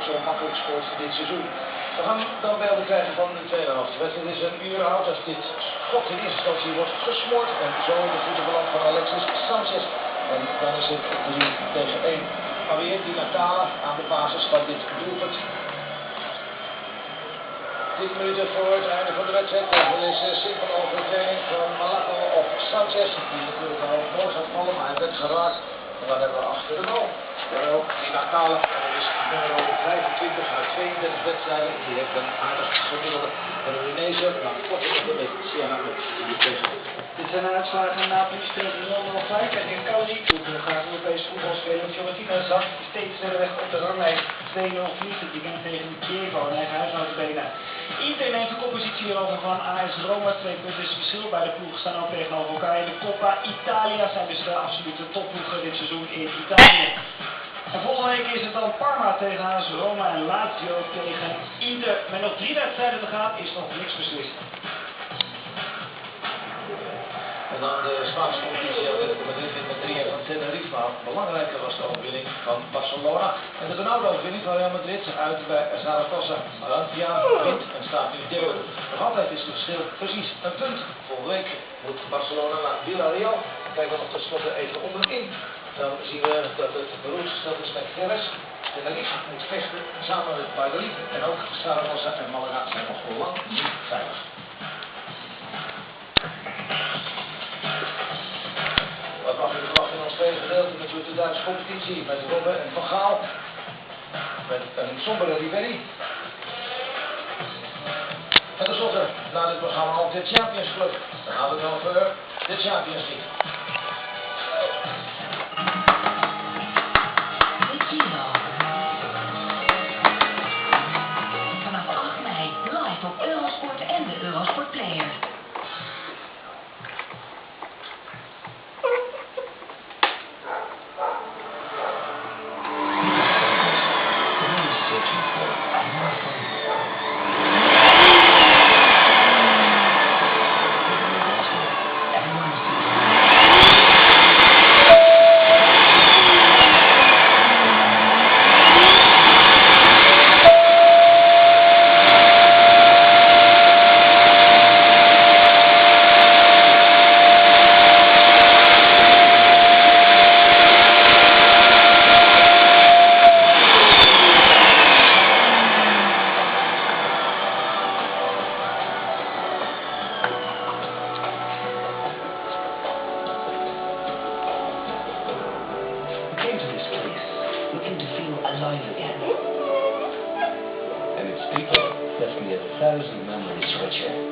zo makkelijk scoort dit seizoen. We gaan dan beelden krijgen van de tweede helft. De wedstrijd is een uur oud als dit schot in eerste instantie wordt gesmoord. En zo in de voeten belandt van Alexis Sanchez. En dan is het 3-1. Maar weer Di Natale aan de basis van dit doelpunt. 10 minuten voor het einde van de wedstrijd. Er is simpel overtreding van Malaco op Sanchez. Die natuurlijk al boos had vallen, maar hij werd geraakt. En dan hebben we achter de goal. Jawel, Di Natale. Dat is nummer 25 uit 32 wedstrijden. Die heeft een aardig gemiddelde van de Indonesische. Maar kort in de week. Siena met die tegen. Dit zijn de uitslagen. Napoli speelt 0-0 gelijk tegen Cagliari. Toen gaat Europees voetbalspeler Fiorentina zakt steeds verder weg op de ranglijst. 2-0 verliest het weekend tegen Chievo en eigen huishoudbenen. Inter neemt de koppositie hierover van AS Roma. 2 punten is verschil. Bij de ploegen staan ook tegenover elkaar. In de Coppa Italia zijn dus de absolute topploegen dit seizoen in Italië. En volgende week is het dan Parma tegen AS Roma en Lazio tegen Inter. Met nog 3 wedstrijden te gaan is nog niks beslist. En dan de Spaanse competitie Atletico Madrid wint met 3-1 van Tenerife. Maar belangrijker was de overwinning van Barcelona. En de benauwde overwinning van Real Madrid uit bij Zaragoza. Valencia wint en staat nu derde. Nog altijd is het verschil precies een punt. Volgende week moet Barcelona naar Villarreal. Kijken we nog tenslotte even onderin. Dan zien we dat het beroerd gesteld is met Jerez. Tenerife moet vechten samen met Valladolid. En ook Zaragoza en Malaga zijn nog lang niet veilig. Wat mag u verwachten in ons tweede gedeelte? Natuurlijk de Duitse competitie met Robben en Van Gaal. Met een sombere Ribéry. En tenslotte, na dit programma ook de Champions Club. Dan gaan we het over de Champions League. Vanaf 8 mei live op Eurosport en de Eurosport Player. Looking to feel alive again. And its people left me 1,000 memories richer.